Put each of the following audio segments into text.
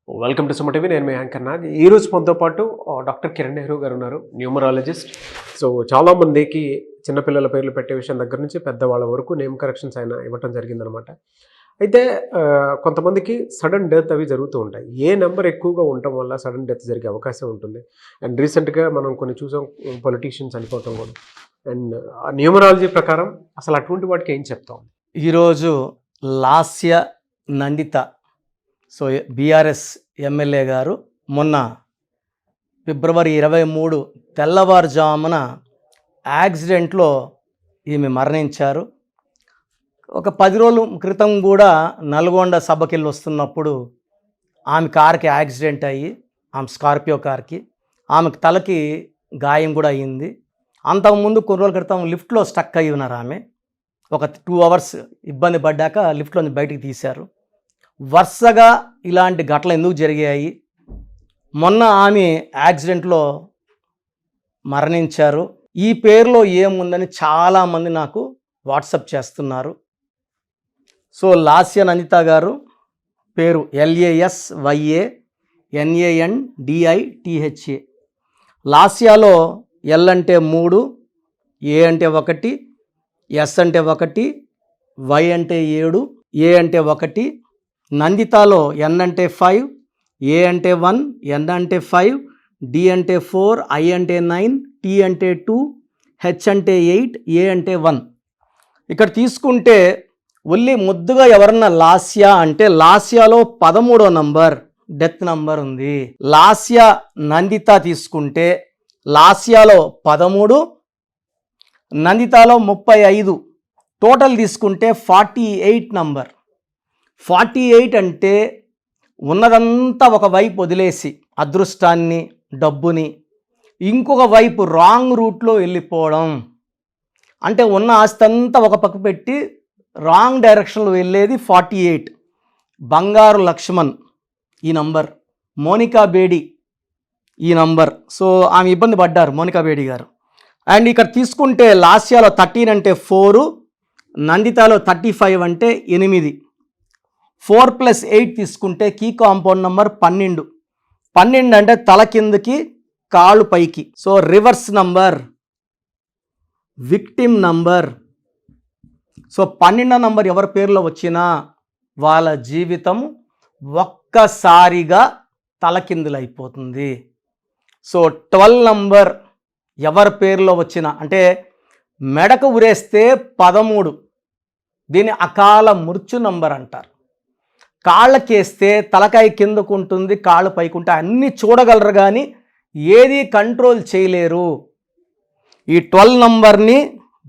Welcome to Suma TV. నేను మీ anchor Nag. ఈరోజు మనతో పాటు డాక్టర్ కిరణ్ నెహ్రూ గారు ఉన్నారు, న్యూమరాలజిస్ట్. సో చాలామందికి చిన్నపిల్లల పేర్లు పెట్టే విషయం దగ్గర నుంచి పెద్దవాళ్ళ వరకు నేమ్ కరెక్షన్స్ అయినా ఇవ్వటం జరిగిందనమాట. అయితే కొంతమందికి సడన్ డెత్ అవి జరుగుతూ ఉంటాయి. ఏ నెంబర్ ఎక్కువగా ఉండటం వల్ల సడన్ డెత్ జరిగే అవకాశం ఉంటుంది. అండ్ రీసెంట్గా మనం కొన్ని చూసాం, పొలిటీషియన్స్ చనిపోవటం కూడా. అండ్ న్యూమరాలజీ ప్రకారం అసలు అటువంటి వాటికి ఏం చెప్తాం? ఈరోజు Lasya Nandita, so BRS MLA గారు మొన్న ఫిబ్రవరి 23 తెల్లవారుజామున యాక్సిడెంట్లో ఈమె మరణించారు. ఒక 10 రోజుల క్రితం కూడా నల్గొండ సభకెళ్ళి వస్తున్నప్పుడు ఆమె కార్కి యాక్సిడెంట్ అయ్యి, ఆమె స్కార్పియో కార్కి ఆమెకు తలకి గాయం కూడా అయ్యింది. అంతకుముందు కొన్ని రోజుల క్రితం లిఫ్ట్లో స్టక్ అయ్యి ఉన్నారు. ఆమె ఒక 2 అవర్స్ ఇబ్బంది పడ్డాక లిఫ్ట్లో నుంచి బయటికి తీశారు. వరుసగా ఇలాంటి ఘటనలు ఎందుకు జరిగాయి? మొన్న ఆమె యాక్సిడెంట్లో మరణించారు. ఈ పేరులో ఏముందని చాలామంది నాకు వాట్సాప్ చేస్తున్నారు. సో లాస్య నందిత గారు పేరు LASYANANDITHA. లాస్యాలో ఎల్ అంటే 3, ఏ అంటే 1, ఎస్ అంటే 1, వై అంటే 7, ఏ అంటే 1. నందితాలో ఎన్ అంటే 5, ఏ అంటే 1, ఎన్ అంటే 5, డి అంటే 4, ఐ అంటే 9, టీ అంటే 2, హెచ్ అంటే 8, ఏ అంటే 1. ఇక్కడ తీసుకుంటే ఒళ్ళి ముద్దుగా ఎవరన్నా లాస్య అంటే లాస్యాలో 13వ నంబర్ డెత్ నంబర్ ఉంది. లాస్య నందిత తీసుకుంటే లాస్యాలో 13, నందితాలో 35, టోటల్ తీసుకుంటే 48 నంబర్. 48 అంటే ఉన్నదంతా ఒకవైపు వదిలేసి అదృష్టాన్ని, డబ్బుని ఇంకొక వైపు రాంగ్ రూట్లో వెళ్ళిపోవడం. అంటే ఉన్న ఆస్తి అంతా ఒక పక్క పెట్టి రాంగ్ డైరెక్షన్లో వెళ్ళేది 48. బంగారు లక్ష్మణ్ ఈ నంబర్, మోనికా బేడి ఈ నంబర్. సో ఆమె ఇబ్బంది పడ్డారు, మోనికా బేడి గారు. అండ్ ఇక్కడ తీసుకుంటే లాస్యాలో 13 అంటే 4, నందితాలో 35 అంటే 8. 4 + 8 తీసుకుంటే కీ కాంపౌండ్ నంబర్ 12. 12 అంటే తల కిందకి కాళ్ళు పైకి. So reverse number, victim number. So 12వ నంబర్ ఎవరి పేరులో వచ్చినా వాళ్ళ జీవితం ఒక్కసారిగా తలకిందులైపోతుంది. సో 12 నంబర్ ఎవరి పేరులో వచ్చినా అంటే మెడకు ఉరేస్తే 13, దీన్ని అకాల మృత్యు నంబర్ అంటారు. కాళ్ళకేస్తే తలకాయ కిందకు ఉంటుంది, కాళ్ళు పైకి ఉంటాయి, అన్నీ చూడగలరు కానీ ఏది కంట్రోల్ చేయలేరు. ఈ 12 నంబర్ని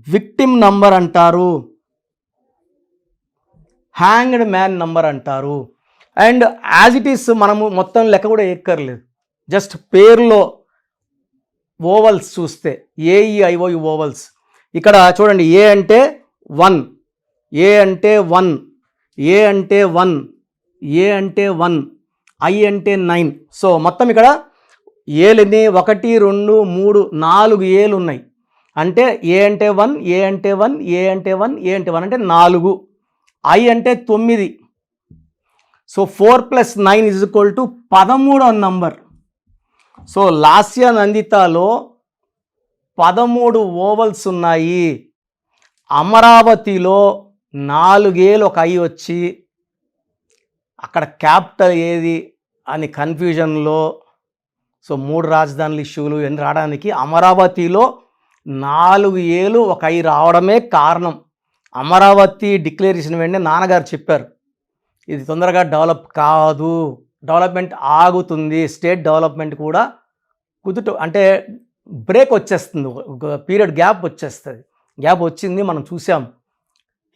విక్టిమ్ నంబర్ అంటారు, హ్యాంగ్డ్ మ్యాన్ నంబర్ అంటారు. అండ్ యాజ్ ఇట్ ఈస్ మనము మొత్తం లెక్క కూడా ఎక్కర్లేదు, జస్ట్ పేరులో ఓవల్స్ చూస్తే AEIOU ఓవల్స్. ఇక్కడ చూడండి, ఏ అంటే 1, ఏ అంటే 1, ఏ అంటే 1, ఏ అంటే 1, ఐ అంటే 9. సో మొత్తం ఇక్కడ ఏలుని 1, 2, 3, 4 ఏలు ఉన్నాయి. అంటే ఏ అంటే 1, ఏ అంటే 1, ఏ అంటే 1, ఏ అంటే 1 అంటే 4. ఐ అంటే 9. సో 4 + 9 = 13వ నంబర్. సో లాస్య నందితాలో 13 ఓవల్స్ ఉన్నాయి. అమరావతిలో 4 ఏలు ఒక ఐ వచ్చి అక్కడ క్యాపిటల్ ఏది అని కన్ఫ్యూజన్లో, సో 3 రాజధానుల ఇష్యూలు ఎన్ని రావడానికి అమరావతిలో 4 ఏలు ఒక ఐ రావడమే కారణం. అమరావతి డిక్లరేషన్ వెంటనే నాన్నగారు చెప్పారు, ఇది తొందరగా డెవలప్ కాదు, డెవలప్మెంట్ ఆగుతుంది, స్టేట్ డెవలప్మెంట్ కూడా అంటే బ్రేక్ వచ్చేస్తుంది, పీరియడ్ గ్యాప్ వచ్చేస్తుంది. గ్యాప్ వచ్చింది, మనం చూసాం.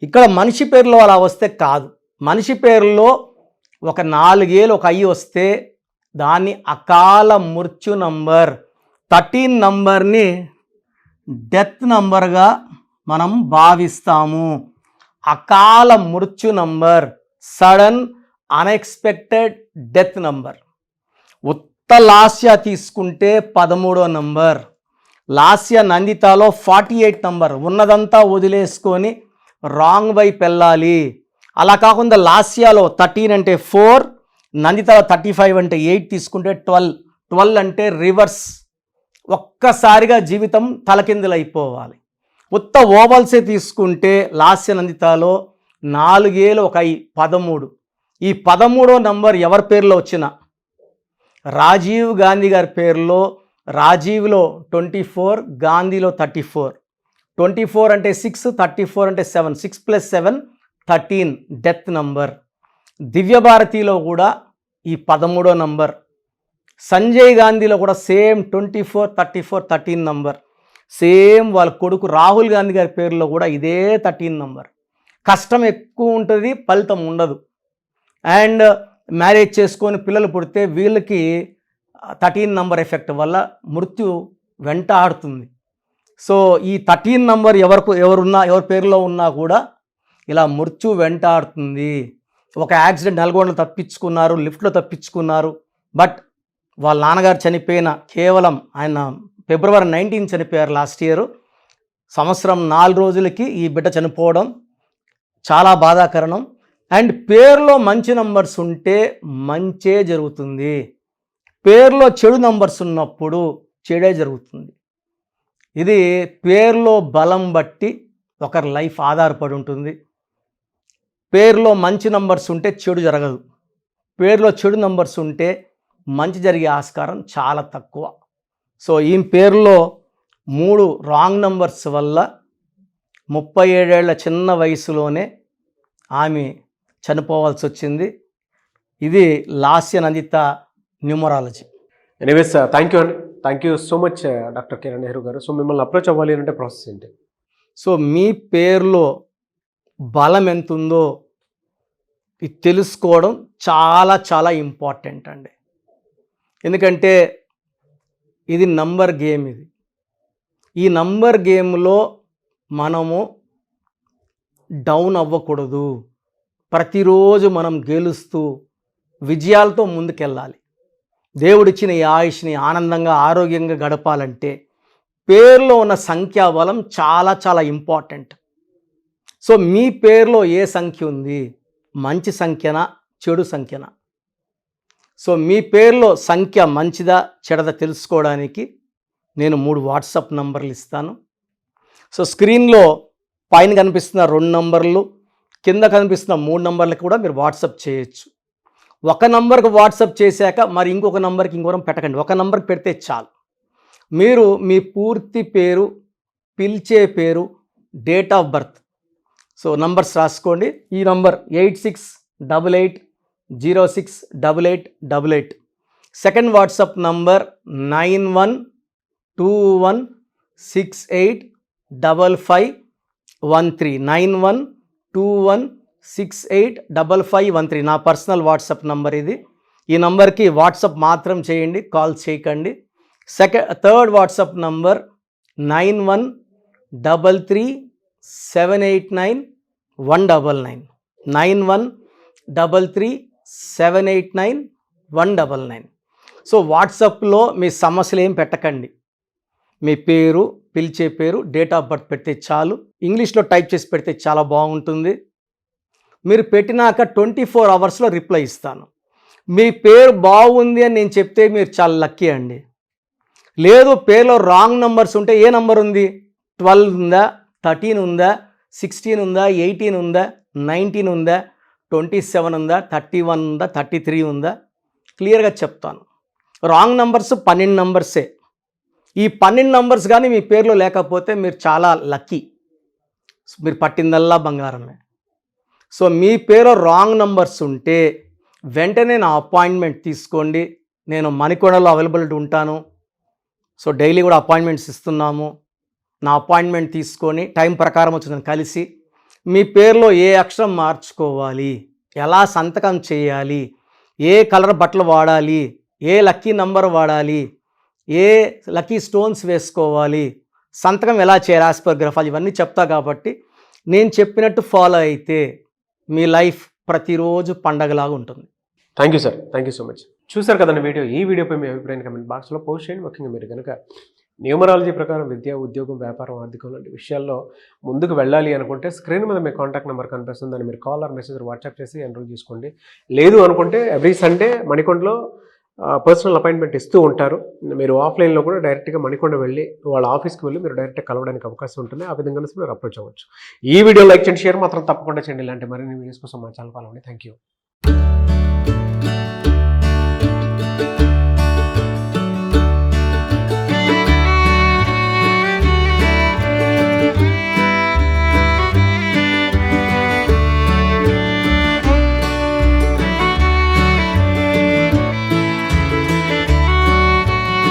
ఇక్కడ మనిషి పేరులో అలా వస్తే కాదు, మనిషి పేరులో ఒక 4 ఏలు ఒక ఐ వస్తే దాన్ని అకాల మృత్యు నంబర్. 13 నంబర్ని డెత్ నంబర్గా మనం భావిస్తాము. అకాల మృత్యు number, sudden unexpected death number. ఉత్త లాస్య తీసుకుంటే 13వ నంబర్. లాస్య నందితాలో 48 నంబర్, ఉన్నదంతా వదిలేసుకొని రాంగ్ వైపు వెళ్ళాలి. అలా కాకుండా లాస్యాలో 13 అంటే 4, నందితాల 35 అంటే 8 తీసుకుంటే 12 అంటే రివర్స్. ఒక్కసారిగా జీవితం తలకిందులైపోవాలి. ఉత్త ఓవల్సే తీసుకుంటే లాస్య నందితాలో 4 ఏళ్ళు 1 ఐ 13. ఈ 13వ నంబర్ ఎవరి పేరులో వచ్చిన రాజీవ్ గాంధీ గారి పేరులో, రాజీవ్లో 24, గాంధీలో 34. 24 అంటే 6, 34 అంటే 7, 6 + 7 13 డెత్ నంబర్. దివ్యభారతిలో కూడా ఈ 13వ నంబర్. సంజయ్ గాంధీలో కూడా సేమ్ 24, 34, 13 నంబర్. సేమ్ వాళ్ళ కొడుకు రాహుల్ గాంధీ గారి పేరులో కూడా ఇదే 13 నంబర్. కష్టం ఎక్కువ ఉంటుంది, ఫలితం ఉండదు. అండ్ మ్యారేజ్ చేసుకొని పిల్లలు పుడితే వీళ్ళకి 13 నంబర్ ఎఫెక్ట్ వల్ల మృత్యు వెంటాడుతుంది. సో ఈ 13 నంబర్ ఎవరి పేరులో ఉన్నా కూడా ఇలా మృత్యు వెంటాడుతుంది. ఒక యాక్సిడెంట్ నల్గొండలో తప్పించుకున్నారు, లిఫ్ట్లో తప్పించుకున్నారు. బట్ వాళ్ళ నాన్నగారు చనిపోయిన కేవలం ఆయన February 19 చనిపోయారు లాస్ట్ ఇయర్. సంవత్సరం 4 రోజులకి ఈ బిడ్డ చనిపోవడం చాలా బాధాకరణం. అండ్ పేరులో మంచి నంబర్స్ ఉంటే మంచే జరుగుతుంది. పేరులో చెడు నంబర్స్ ఉన్నప్పుడు చెడే జరుగుతుంది. ఇది పేరులో బలం బట్టి ఒకరి లైఫ్ ఆధారపడి ఉంటుంది. పేరులో మంచి నంబర్స్ ఉంటే చెడు జరగదు. పేరులో చెడు నంబర్స్ ఉంటే మంచి జరిగే ఆస్కారం చాలా తక్కువ. సో ఈ పేరులో 3 రాంగ్ నంబర్స్ వల్ల 37 ఏళ్ల చిన్న వయసులోనే ఆమె చనిపోవాల్సి వచ్చింది. ఇది Lasya Nanditha numerology. Anyways thank you అండి. Thank you so much doctor Kiran Nehru గారు. సో మిమ్మల్ని అప్రోచ్ అవ్వాలి అంటే ప్రాసెస్ ఏంటి? సో మీ పేరులో బలం ఎంత ఉందో ఇది తెలుసుకోవడం చాలా చాలా ఇంపార్టెంట్ అండి. ఎందుకంటే ఇది నంబర్ గేమ్. ఈ నంబర్ గేమ్లో మనము డౌన్ అవ్వకూడదు. ప్రతిరోజు మనం గెలుస్తూ విజయాలతో ముందుకెళ్ళాలి. దేవుడిచ్చిన ఈ ఆయుష్ని ఆనందంగా ఆరోగ్యంగా గడపాలంటే పేరులో ఉన్న సంఖ్యాబలం చాలా చాలా ఇంపార్టెంట్. సో మీ పేరులో ఏ సంఖ్య ఉంది? మంచి సంఖ్యనా చెడు సంఖ్యనా? సో మీ పేరులో సంఖ్య మంచిదా చెడదా తెలుసుకోవడానికి నేను 3 వాట్సాప్ నంబర్లు ఇస్తాను. సో స్క్రీన్లో పైన కనిపిస్తున్న 2 నంబర్లు, కింద కనిపిస్తున్న 3 నంబర్లకు కూడా మీరు వాట్సాప్ చేయొచ్చు. ఒక నంబర్కి వాట్సాప్ చేశాక మరి ఇంకొక నంబర్కి ఇంకొకరం పెట్టకండి. ఒక నంబర్కి పెడితే చాలు. మీరు మీ పూర్తి పేరు, పిలిచే పేరు, date of birth, so numbers రాసుకోండి. ఈ నంబర్ 8688068888. Second WhatsApp number 9121685513. 9121685513 నా పర్సనల్ వాట్సాప్ నంబర్ ఇది. ఈ నంబర్కి వాట్సాప్ మాత్రం చేయండి, కాల్ చేయకండి. Third WhatsApp number 9133789199. 9133789199. సో వాట్సాప్లో మీ సమస్యలు ఏం పెట్టకండి. మీ పేరు, పిలిచే పేరు, డేట్ ఆఫ్ బర్త్ పెడితే చాలు. ఇంగ్లీష్లో టైప్ చేసి పెడితే చాలా బాగుంటుంది. మీరు పెట్టినాక 24 అవర్స్లో రిప్లై ఇస్తాను. మీ పేరు బాగుంది అని నేను చెప్తే మీరు చాలా లక్కీ అండి. లేదు పేరులో రాంగ్ నంబర్స్ ఉంటే ఏ నంబర్ ఉంది? 12 ఉందా, 13 ఉందా, 16 ఉందా, 18 ఉందా, 19 ఉందా, 27 ఉందా, 31 ఉందా, 33 ఉందా, క్లియర్గా చెప్తాను. Wrong numbers 12 నంబర్సే. ఈ 12 నంబర్స్ కానీ మీ పేరులో లేకపోతే మీరు చాలా లక్కీ. మీరు పట్టిందల్లా బంగారమే. సో మీ పేరు రాంగ్ నంబర్స్ ఉంటే వెంటనే నా అపాయింట్మెంట్ తీసుకోండి. నేను మణికొండలో అవైలబిలిటీ ఉంటాను. సో డైలీ కూడా అపాయింట్మెంట్స్ ఇస్తున్నాము. నా అపాయింట్మెంట్ తీసుకొని టైం ప్రకారం వచ్చి కలిసి మీ పేరులో ఏ అక్షరం మార్చుకోవాలి, ఎలా సంతకం చేయాలి, ఏ కలర్ బట్టలు వాడాలి, ఏ లక్కీ నంబర్ వాడాలి, ఏ లక్కీ స్టోన్స్ వేసుకోవాలి, సంతకం ఎలా చేయాలి, యాజ్ పర్ గ్రఫాల్ ఇవన్నీ చెప్తా. కాబట్టి నేను చెప్పినట్టు ఫాలో అయితే మీ లైఫ్ ప్రతిరోజు పండగలాగా ఉంటుంది. Thank you sir. Thank you so much. చూసారు కదండి వీడియో. ఈ వీడియోపై మీ అభిప్రాయం కమెంట్ బాక్స్లో పోస్ట్ చేయండి. ముఖ్యంగా మీరు కనుక న్యూమరాలజీ ప్రకారం విద్య, ఉద్యోగం, వ్యాపారం, ఆర్థికం లాంటి విషయాల్లో ముందుకు వెళ్ళాలి అనుకుంటే స్క్రీన్ మీద మీ కాంటాక్ట్ నెంబర్ కనిపిస్తుంది. దాన్ని మీరు కాల్ ఆర్ మెసేజ్ వాట్సాప్ చేసి ఎన్రోల్ చేసుకోండి. లేదు అనుకుంటే ఎవ్రీ సండే మణికొండలో పర్సనల్ అపాయింట్మెంట్ ఇస్తూ ఉంటారు. మీరు ఆఫ్లైన్లో కూడా డైరెక్ట్గా మణికొండ వెళ్ళి వాళ్ళ ఆఫీస్కి వెళ్ళి మీరు డైరెక్ట్గా కలవడానికి అవకాశం ఉంటుంది. ఆ విధంగా మీరు అప్రోచ్ అవ్వచ్చు. ఈ వీడియో లైక్ చేయండి, షేర్ మాత్రం తప్పకుండా చేయండి. ఇలాంటి మరిన్ని వీడియోస్ కోసం మా ఛానల్ ఫాలో అవ్వండి. Thank you.